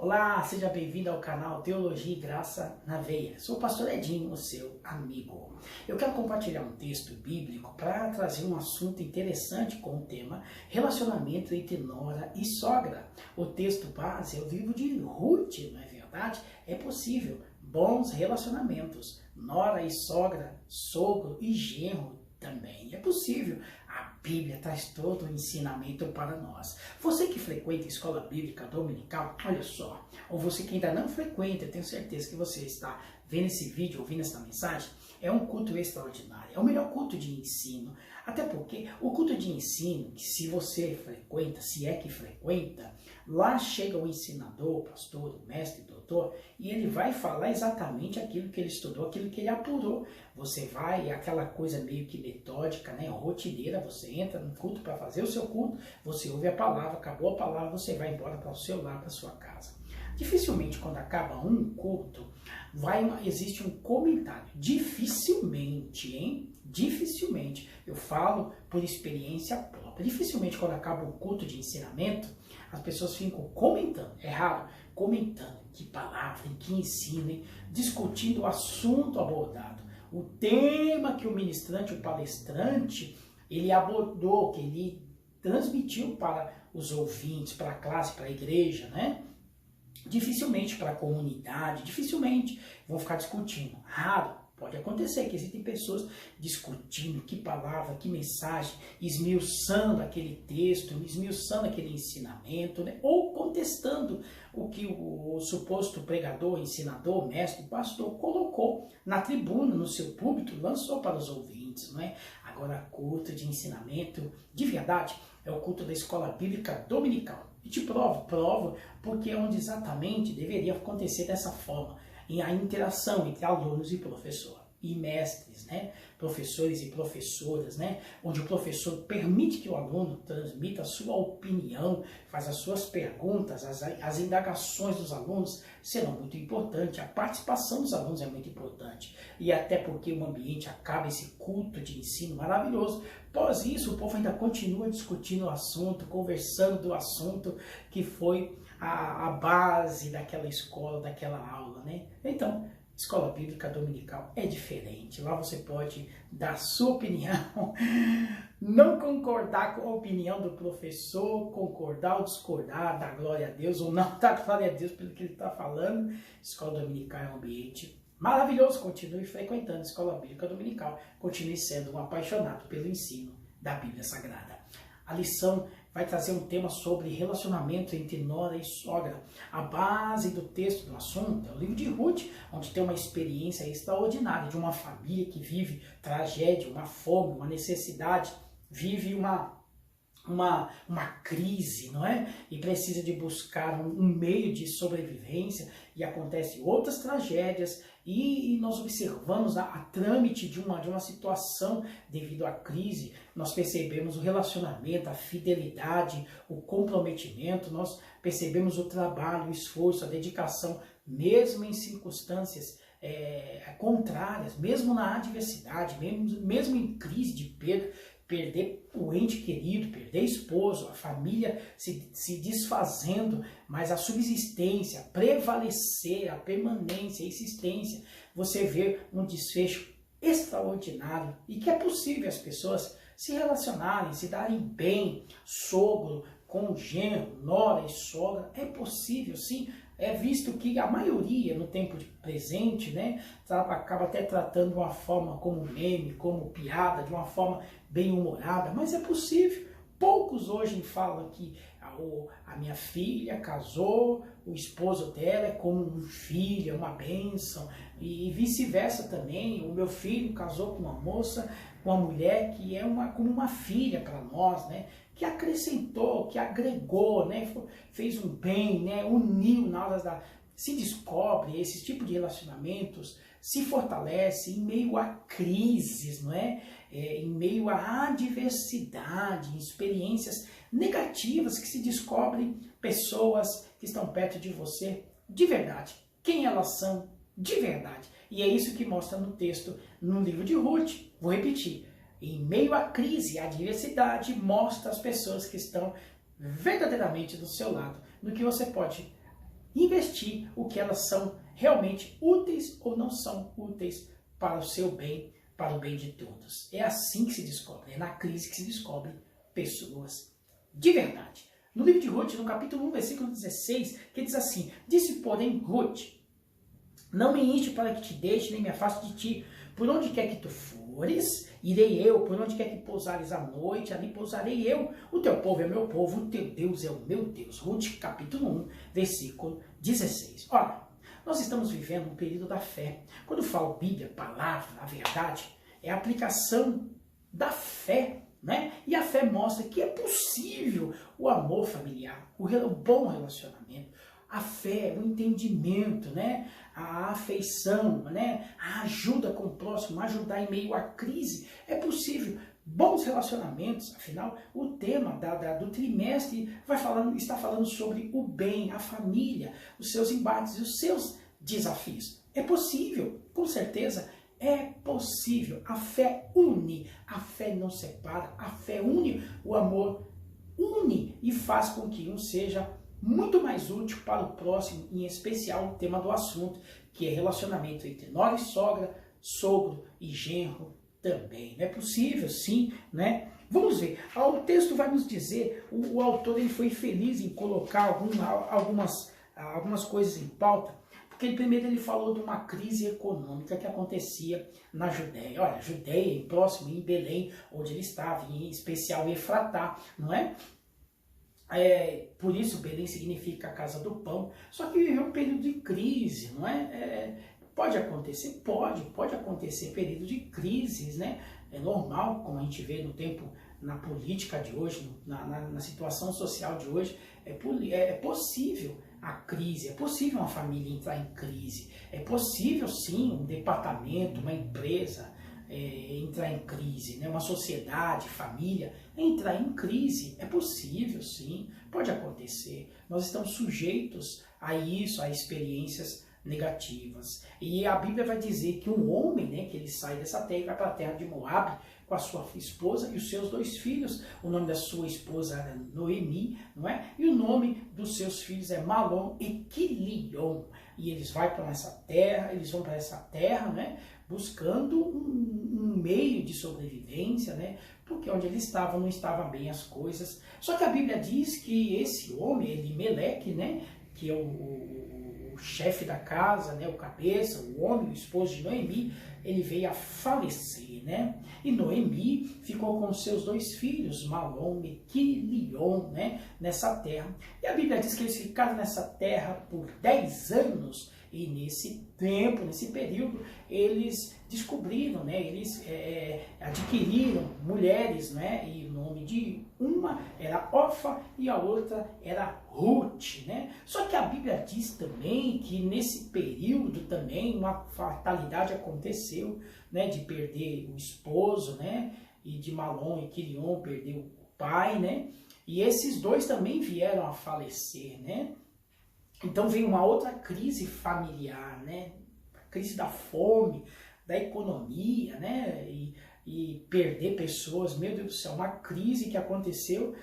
Olá, seja bem-vindo ao canal Teologia e Graça na Veia. Sou o pastor Edinho, o seu amigo. Eu quero compartilhar um texto bíblico para trazer um assunto interessante com o tema relacionamento entre nora e sogra. O texto base é o livro de Ruth, não é verdade? É possível bons relacionamentos, nora e sogra, sogro e genro também. É possível. A Bíblia traz todo o ensinamento para nós. Você que frequenta a escola bíblica dominical, olha só, ou você que ainda não frequenta, eu tenho certeza que você está vendo esse vídeo, ouvindo essa mensagem, é um culto extraordinário, é o melhor culto de ensino, até porque o culto de ensino, que se você frequenta, se é que frequenta, lá chega o ensinador, o pastor, o mestre, o doutor, e ele vai falar exatamente aquilo que ele estudou, aquilo que ele apurou. Você vai, é aquela coisa meio que metódica, né, rotineira, você entra no culto para fazer o seu culto, você ouve a palavra, acabou a palavra, você vai embora para o seu lar, para a sua casa. Dificilmente, quando acaba um culto, existe um comentário. Dificilmente, hein? Dificilmente. Eu falo por experiência própria. Dificilmente, quando acaba um culto de ensinamento, as pessoas ficam comentando. É raro. Comentando que palavra, em que ensino, hein? Discutindo o assunto abordado. O tema que o ministrante, o palestrante, ele abordou, que ele transmitiu para os ouvintes, para a classe, para a igreja, né? Dificilmente para a comunidade, dificilmente vão ficar discutindo. Raro, pode acontecer que existem pessoas discutindo que palavra, que mensagem, esmiuçando aquele texto, esmiuçando aquele ensinamento, né? Ou contestando o que o suposto pregador, ensinador, mestre, pastor colocou na tribuna, no seu púlpito, lançou para os ouvintes, não é? Agora, culto de ensinamento de verdade é o culto da escola bíblica dominical. E te provo, porque é onde exatamente deveria acontecer dessa forma, a interação entre alunos e professor, e mestres, né? Professores e professoras, né? Onde o professor permite que o aluno transmita a sua opinião, faz as suas perguntas, as indagações dos alunos serão muito importantes, a participação dos alunos é muito importante, e até porque o ambiente acaba esse culto de ensino maravilhoso. Após isso, o povo ainda continua discutindo o assunto, conversando do assunto que foi a base daquela escola, daquela aula, né? Então, escola bíblica dominical é diferente. Lá você pode dar sua opinião, não concordar com a opinião do professor, concordar ou discordar, dar glória a Deus ou não dar glória a Deus pelo que ele está falando. Escola dominical é um ambiente maravilhoso. Continue frequentando a escola bíblica dominical. Continue sendo um apaixonado pelo ensino da Bíblia Sagrada. A lição vai trazer um tema sobre relacionamento entre nora e sogra. A base do texto do assunto é o livro de Ruth, onde tem uma experiência extraordinária de uma família que vive tragédia, uma fome, uma necessidade, vive uma crise, não é? E precisa de buscar um meio de sobrevivência, e acontecem outras tragédias, e nós observamos a trâmite de uma situação devido à crise. Nós percebemos o relacionamento, a fidelidade, o comprometimento, nós percebemos o trabalho, o esforço, a dedicação, mesmo em circunstâncias contrárias, mesmo na adversidade, mesmo em crise de perder o ente querido, perder esposo, a família se desfazendo, mas a subsistência, prevalecer, a permanência, a existência, você vê um desfecho extraordinário, e que é possível as pessoas se relacionarem, se darem bem, sogro com genro, nora e sogra, é possível sim. É visto que a maioria, no tempo presente, né, acaba até tratando de uma forma como meme, como piada, de uma forma bem humorada, mas é possível. Poucos hoje falam que a minha filha casou, o esposo dela é como um filho, é uma bênção, e vice-versa também. O meu filho casou com uma moça, com uma mulher que é como uma filha para nós, né? Que acrescentou, que agregou, né? Fez um bem, né? Uniu na hora se descobre esse tipo de relacionamentos, se fortalece em meio a crises, não é? Em meio à adversidade, experiências negativas, que se descobrem pessoas que estão perto de você de verdade, quem elas são de verdade. E é isso que mostra no texto, no livro de Ruth. Vou repetir. Em meio à crise e à adversidade, mostra as pessoas que estão verdadeiramente do seu lado, no que você pode investir o que elas são realmente úteis ou não são úteis para o seu bem, para o bem de todos. É assim que se descobre, é na crise que se descobre pessoas de verdade. No livro de Ruth, no capítulo 1, versículo 16, que diz assim: disse, porém, Ruth, não me inste para que te deixe, nem me afaste de ti. Por onde quer que tu fores, irei eu. Por onde quer que pousares à noite, ali pousarei eu. O teu povo é meu povo, o teu Deus é o meu Deus. Ruth, capítulo 1, versículo 16. Ora, nós estamos vivendo um período da fé. Quando falo Bíblia, palavra, a verdade, é a aplicação da fé, né? E a fé mostra que é possível o amor familiar, o bom relacionamento, a fé, o entendimento, né? A afeição, né? A ajuda com o próximo, ajudar em meio à crise. É possível. Bons relacionamentos, afinal, o tema do trimestre está falando sobre o bem, a família, os seus embates e os seus desafios. É possível, com certeza, é possível. A fé une, a fé não separa, a fé une, o amor une e faz com que um seja muito mais útil para o próximo, em especial o tema do assunto, que é relacionamento entre nora e sogra, sogro e genro também. É possível, sim, né? Vamos ver. O texto vai nos dizer, o autor ele foi feliz em colocar algumas coisas em pauta, porque primeiro ele falou de uma crise econômica que acontecia na Judéia. Olha, Judéia, próximo em Belém, onde ele estava, em especial em Efratá, não é? Por isso Belém significa a casa do pão. Só que viveu um período de crise, não é? Pode acontecer? Pode acontecer período de crises, né? É normal, como a gente vê no tempo, na política de hoje, na situação social de hoje, é possível a crise, é possível uma família entrar em crise, é possível sim um departamento, uma empresa entrar em crise, né? Uma sociedade, família, entrar em crise, é possível sim, pode acontecer, nós estamos sujeitos a isso, a experiências negativas. E a Bíblia vai dizer que um homem, né, que ele sai dessa terra e vai para a terra de Moabe com a sua esposa e os seus 2 filhos. O nome da sua esposa era Noemi, não é? E o nome dos seus filhos é Malom e Quilion. E eles vão para essa terra, né, buscando um meio de sobrevivência, né? Porque onde ele estava não estavam bem as coisas. Só que a Bíblia diz que esse homem, Elimeleque, né, que é o chefe da casa, né, o cabeça, o homem, o esposo de Noemi, ele veio a falecer, né? E Noemi ficou com seus 2 filhos, Malom e Quilion, né, nessa terra. E a Bíblia diz que eles ficaram nessa terra por 10 anos. E nesse tempo, nesse período, eles descobriram, né, eles adquiriram mulheres, né, e o nome de uma era Orfa e a outra era Ruth, né? Só que a Bíblia diz também que nesse período também uma fatalidade aconteceu, né, de perder o esposo, né, e de Malom e Quilion perder o pai, né? E esses 2 também vieram a falecer, né? Então vem uma outra crise familiar, né? A crise da fome, da economia, né? E perder pessoas, meu Deus do céu, uma crise que aconteceu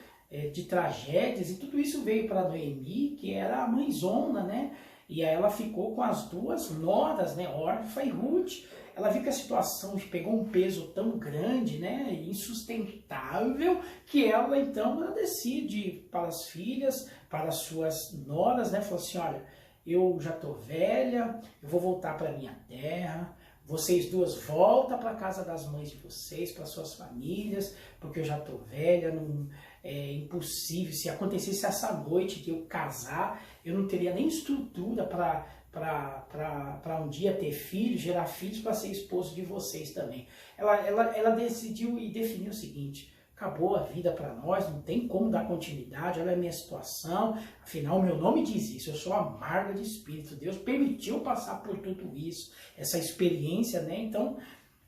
de tragédias, e tudo isso veio para Noemi, que era a mãezona, né? E aí ela ficou com as 2 noras, né? Orfa e Ruth. Ela viu que a situação pegou um peso tão grande, né? Insustentável, que ela então decide para as filhas, para as suas noras, né? Falou assim: olha, eu já estou velha, eu vou voltar para minha terra. Vocês 2 voltam para a casa das mães de vocês, para suas famílias, porque eu já estou velha, é impossível. Se acontecesse essa noite de eu casar, eu não teria nem estrutura para um dia ter filhos, gerar filhos, para ser esposo de vocês também. Ela decidiu e definiu o seguinte: acabou a vida para nós, não tem como dar continuidade, olha a minha situação, afinal meu nome diz isso, eu sou amarga de espírito, Deus permitiu passar por tudo isso, essa experiência, né? Então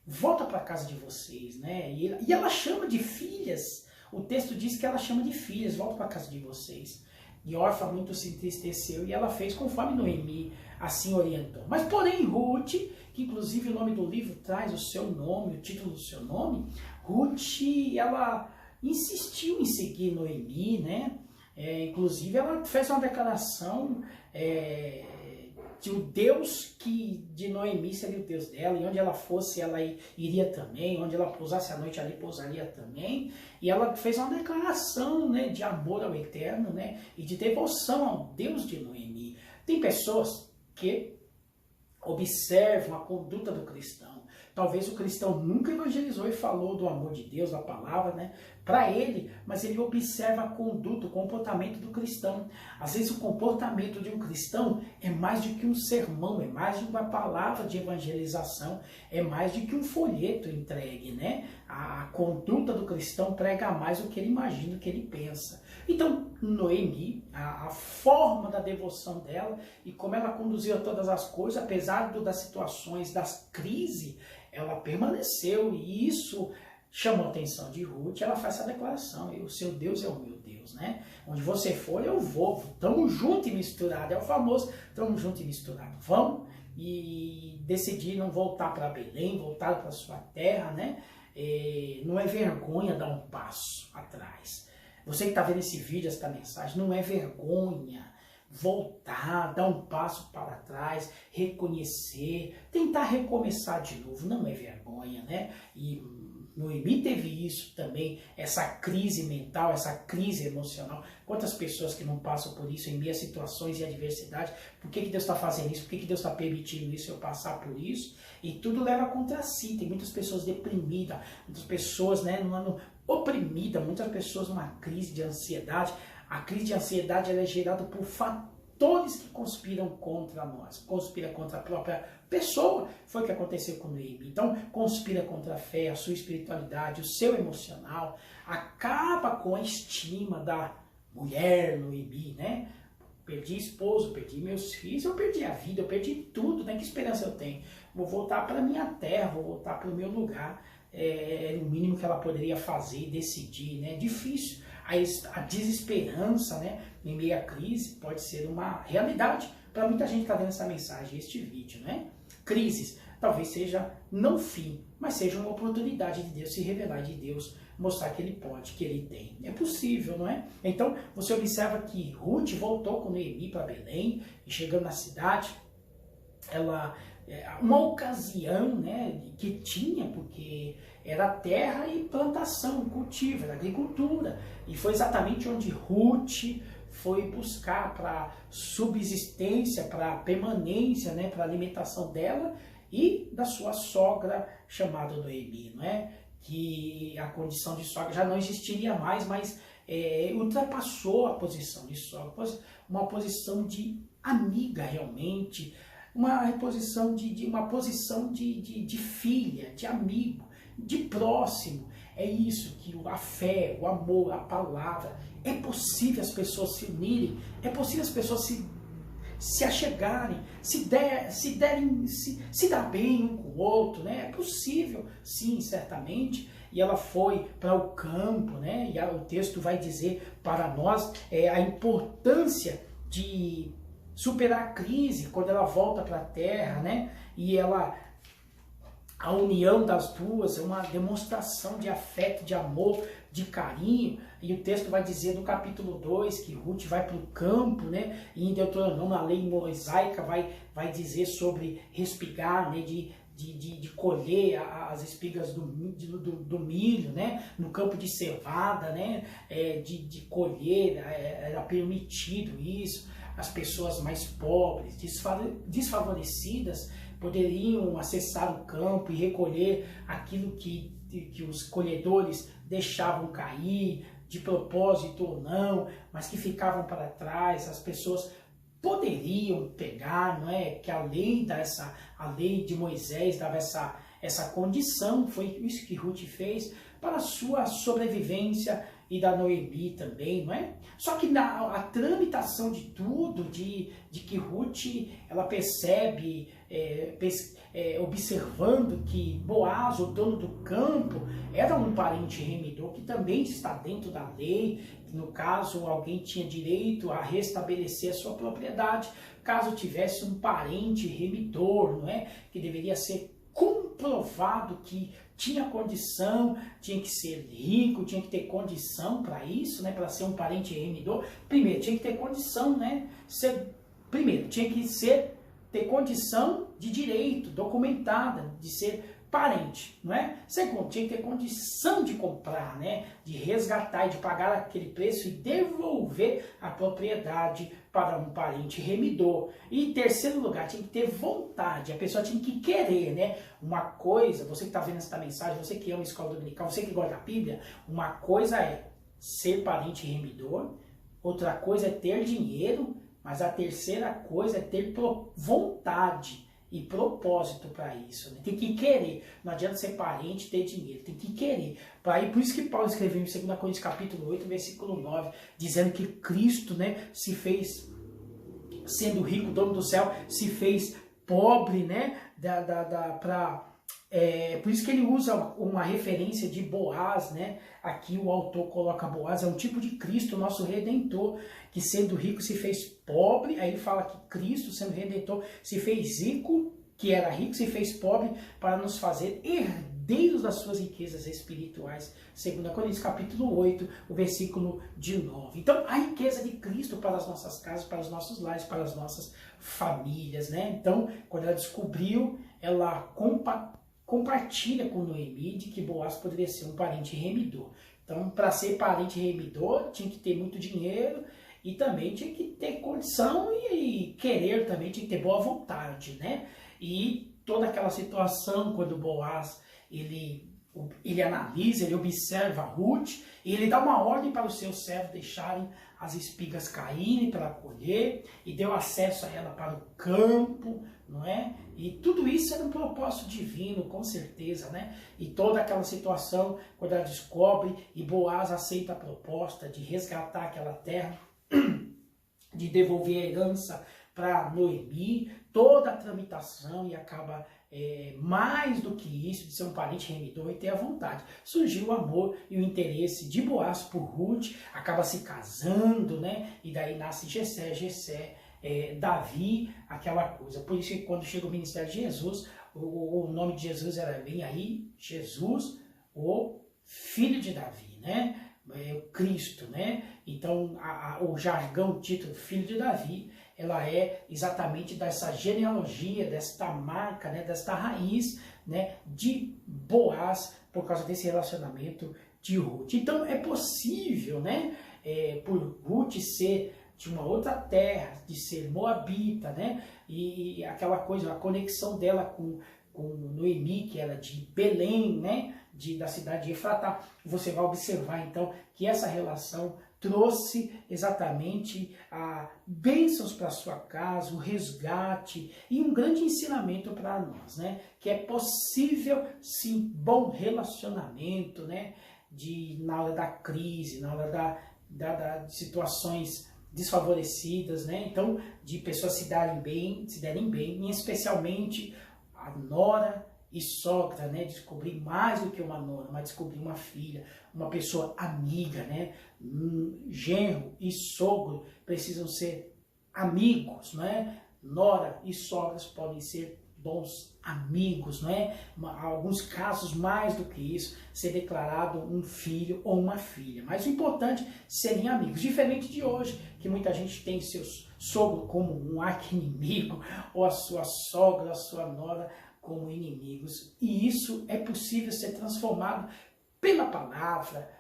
volta para casa de vocês, né? E ela chama de filhas, o texto diz que ela chama de filhas, volta para casa de vocês. E Orfa muito se entristeceu e ela fez conforme Noemi assim orientou. Mas porém Ruth, que inclusive o nome do livro traz o seu nome, o título do seu nome, Ruth, ela insistiu em seguir Noemi, né? Inclusive, ela fez uma declaração que o Deus de Noemi seria o Deus dela, e onde ela fosse, ela iria também, onde ela pousasse a noite ali, pousaria também. E ela fez uma declaração, né, de amor ao Eterno, né, e de devoção ao Deus de Noemi. Tem pessoas que observam a conduta do cristão. Talvez o cristão nunca evangelizou e falou do amor de Deus, da palavra, né, para ele, mas ele observa a conduta, o comportamento do cristão. Às vezes o comportamento de um cristão é mais do que um sermão, é mais do que uma palavra de evangelização, é mais do que um folheto entregue, né? A conduta do cristão prega mais do que ele imagina, do que ele pensa. Então, Noemi, a forma da devoção dela e como ela conduziu todas as coisas, apesar das situações, das crises, ela permaneceu, e isso chamou a atenção de Ruth. Ela faz essa declaração: o seu Deus é o meu Deus, né? Onde você for, eu vou. Estamos juntos e misturados. É o famoso, estamos juntos e misturados. Vão e decidiram voltar para Belém, voltar para sua terra, né? Não é vergonha dar um passo atrás. Você que está vendo esse vídeo, essa mensagem, não é vergonha voltar, dar um passo para trás, reconhecer, tentar recomeçar de novo, não é vergonha, né? E Noemi teve isso também, essa crise mental, essa crise emocional. Quantas pessoas que não passam por isso em meio a situações e adversidade? Por que Deus está fazendo isso? Por que Deus está permitindo isso, eu passar por isso? E tudo leva contra si. Tem muitas pessoas deprimidas, muitas pessoas, né, oprimidas, muitas pessoas numa crise de ansiedade. A crise de ansiedade ela é gerada por fatores que conspiram contra nós, conspira contra a própria pessoa. Foi o que aconteceu com Noemi. Então, conspira contra a fé, a sua espiritualidade, o seu emocional, acaba com a estima da mulher Noemi, né? Perdi esposo, perdi meus filhos, eu perdi a vida, eu perdi tudo, né? Que esperança eu tenho? Vou voltar para a minha terra, vou voltar para o meu lugar. É o mínimo que ela poderia fazer e decidir, né? Difícil. A desesperança, né, em meio à crise pode ser uma realidade para muita gente que está vendo essa mensagem, este vídeo, né? Crises talvez seja não o fim, mas seja uma oportunidade de Deus se revelar, de Deus mostrar que Ele pode, que Ele tem. É possível, não é? Então você observa que Ruth voltou com Noemi para Belém, e chegando na cidade, uma ocasião, né, que tinha, porque era terra e plantação, cultivo, era agricultura, e foi exatamente onde Ruth foi buscar para subsistência, para permanência, né, para alimentação dela e da sua sogra chamada Noemi, não é? Que a condição de sogra já não existiria mais, mas ultrapassou a posição de sogra, uma posição de amiga realmente, uma posição de filha, de amigo, de próximo. É isso que a fé, o amor, a palavra, é possível as pessoas se unirem, é possível as pessoas se achegarem, se dar bem um com o outro, né? É possível, sim, certamente. E ela foi para o campo, né? E o texto vai dizer para nós a importância de superar a crise quando ela volta para a terra, né? E a união das duas é uma demonstração de afeto, de amor, de carinho. E o texto vai dizer no capítulo 2 que Ruth vai para o campo, né? E em Deuteronômio, a lei mosaica vai dizer sobre respigar, né? De colher as espigas do milho, né? No campo de cevada, né? De colher, era permitido isso. As pessoas mais pobres, desfavorecidas, poderiam acessar o campo e recolher aquilo que os colhedores deixavam cair, de propósito ou não, mas que ficavam para trás. As pessoas poderiam pegar, não é? Que a lei de Moisés dava essa condição. Foi isso que Ruth fez para a sua sobrevivência e da Noemi também, não é? Só que a tramitação de tudo, de que Ruth, ela percebe, observando que Boaz, o dono do campo, era um parente remidor que também está dentro da lei. No caso, alguém tinha direito a restabelecer a sua propriedade, caso tivesse um parente remidor, não é? Que deveria ser comprovado que tinha condição, tinha que ser rico, tinha que ter condição para isso, né? Para ser um parente remidor. Primeiro, tinha que ter condição, né? Primeiro, tinha que ter condição de direito, documentada, de ser parente, não é? Segundo, tinha que ter condição de comprar, né? De resgatar e de pagar aquele preço e devolver a propriedade para um parente remidor. E em terceiro lugar, tinha que ter vontade, a pessoa tinha que querer, né? Uma coisa, você que está vendo essa mensagem, você que ama a escola dominical, você que gosta da Bíblia, uma coisa é ser parente remidor, outra coisa é ter dinheiro, mas a terceira coisa é ter vontade e propósito para isso, né? Tem que querer. Não adianta ser parente e ter dinheiro, tem que querer. Por isso que Paulo escreveu em 2 Coríntios capítulo 8, versículo 9, dizendo que Cristo, né, se fez, sendo rico, dono do céu, se fez pobre, né, por isso que ele usa uma referência de Boaz, né? Aqui o autor coloca Boaz, é um tipo de Cristo, nosso Redentor, que sendo rico se fez pobre. Aí ele fala que Cristo, sendo Redentor, se fez rico, que era rico, se fez pobre para nos fazer herdeiros das suas riquezas espirituais. 2 Coríntios capítulo 8, o versículo de 9. Então, a riqueza de Cristo para as nossas casas, para os nossos lares, para as nossas famílias, né? Então, quando ela descobriu, ela compartilha com Noemi de que Boaz poderia ser um parente remidor. Então, para ser parente remidor, tinha que ter muito dinheiro e também tinha que ter condição e querer também, tinha que ter boa vontade, né? E toda aquela situação, quando Boaz, ele analisa, ele observa Ruth, e ele dá uma ordem para os seus servos deixarem as espigas caírem para colher, e deu acesso a ela para o campo, não é? E tudo isso era um propósito divino, com certeza, né? E toda aquela situação, quando ela descobre, e Boaz aceita a proposta de resgatar aquela terra, de devolver a herança para Noemi, toda a tramitação, e acaba mais do que isso, de ser um parente remidor e ter a vontade. Surgiu o amor e o interesse de Boaz por Ruth, acaba se casando, né? E daí nasce Jessé, Davi, aquela coisa. Por isso que quando chega o ministério de Jesus, o nome de Jesus era bem aí, Jesus, o filho de Davi, né? O Cristo, né? Então, o jargão, o título Filho de Davi, ela é exatamente dessa genealogia, desta marca, né? Desta raiz, né? De Boaz, por causa desse relacionamento de Ruth. Então, é possível, né? Por Ruth ser de uma outra terra, de ser moabita, né? E aquela coisa, a conexão dela com Noemi, que era de Belém, né? Da cidade de Efratá. Você vai observar, então, que essa relação trouxe exatamente bênçãos para a sua casa, o resgate e um grande ensinamento para nós, né? Que é possível, sim, bom relacionamento, né? Na hora da crise, na hora de situações desfavorecidas, né? Então, de pessoas se derem bem, e especialmente a nora e sogra, né? Descobrir mais do que uma nora, mas descobrir uma filha, uma pessoa amiga, né? Genro e sogro precisam ser amigos, não é? Nora e sogras podem ser bons amigos, não é? Alguns casos, mais do que isso, ser declarado um filho ou uma filha. Mas o importante é serem amigos. Diferente de hoje, que muita gente tem seus sogro como um arqui-inimigo, ou a sua sogra, a sua nora como inimigos. E isso é possível ser transformado pela palavra,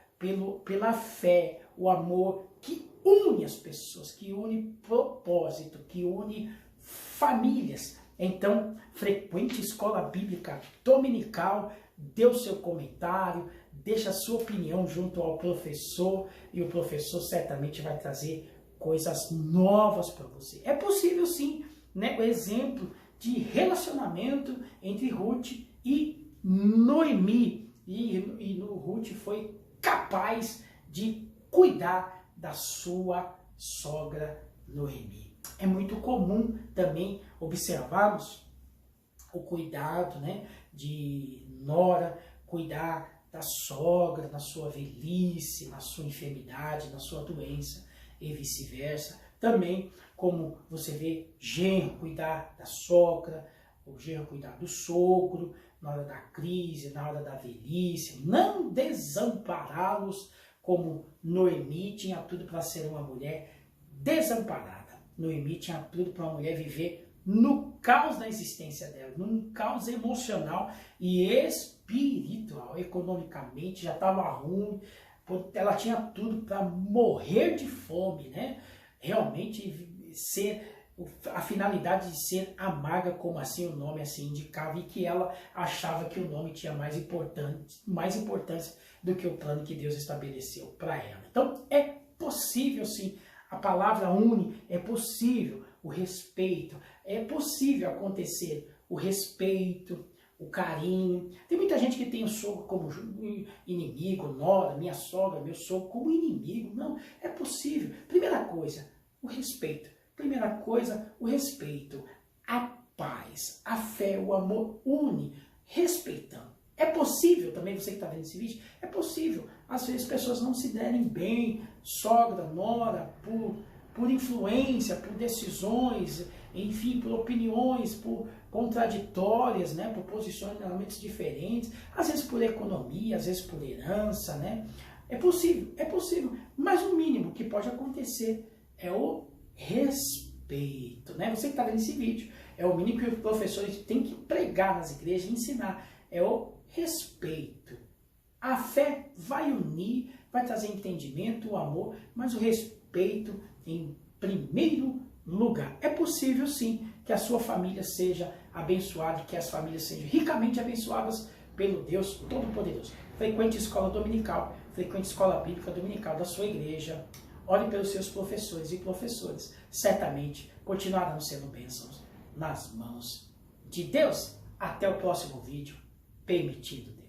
pela fé, o amor que une as pessoas, que une propósito, que une famílias. Então, frequente escola bíblica dominical, dê o seu comentário, deixa a sua opinião junto ao professor, e o professor certamente vai trazer coisas novas para você. É possível sim, né? O exemplo de relacionamento entre Ruth e Noemi. E Ruth foi capaz de cuidar da sua sogra Noemi. É muito comum também observarmos o cuidado, né, de nora, cuidar da sogra na sua velhice, na sua enfermidade, na sua doença e vice-versa. Também, como você vê, genro cuidar da sogra, o genro cuidar do sogro, na hora da crise, na hora da velhice, não desampará-los, como Noemi tinha tudo para ser uma mulher desamparada. Noemi tinha tudo para uma mulher viver no caos da existência dela, num caos emocional e espiritual. Economicamente já estava ruim, ela tinha tudo para morrer de fome, né? Realmente ser a finalidade de ser amarga, como assim o nome assim indicava, e que ela achava que o nome tinha mais importância do que o plano que Deus estabeleceu para ela. Então é possível sim, a palavra une, é possível o respeito, é possível acontecer o respeito, o carinho. Tem muita gente que tem o sogro como inimigo, nora, minha sogra, meu sogro como inimigo. Não, é possível. Primeira coisa, o respeito. Primeira coisa, o respeito, a paz, a fé, o amor une, respeitando. É possível também, você que está vendo esse vídeo, é possível, às vezes, pessoas não se derem bem, sogra, nora, por influência, por decisões, enfim, por opiniões, por contraditórias, né, por posicionamentos diferentes, às vezes por economia, às vezes por herança, né? É possível, mas o mínimo que pode acontecer é o respeito, né? Você que está vendo esse vídeo, é o mínimo que os professores têm que pregar nas igrejas, ensinar, é o respeito. A fé vai unir, vai trazer entendimento, o amor, mas o respeito em primeiro lugar. É possível sim que a sua família seja abençoada, que as famílias sejam ricamente abençoadas pelo Deus Todo-Poderoso. Frequente escola dominical, frequente escola bíblica dominical da sua igreja. Ore pelos seus professores e professoras. Certamente continuarão sendo bênçãos nas mãos de Deus. Até o próximo vídeo. Permitido Deus.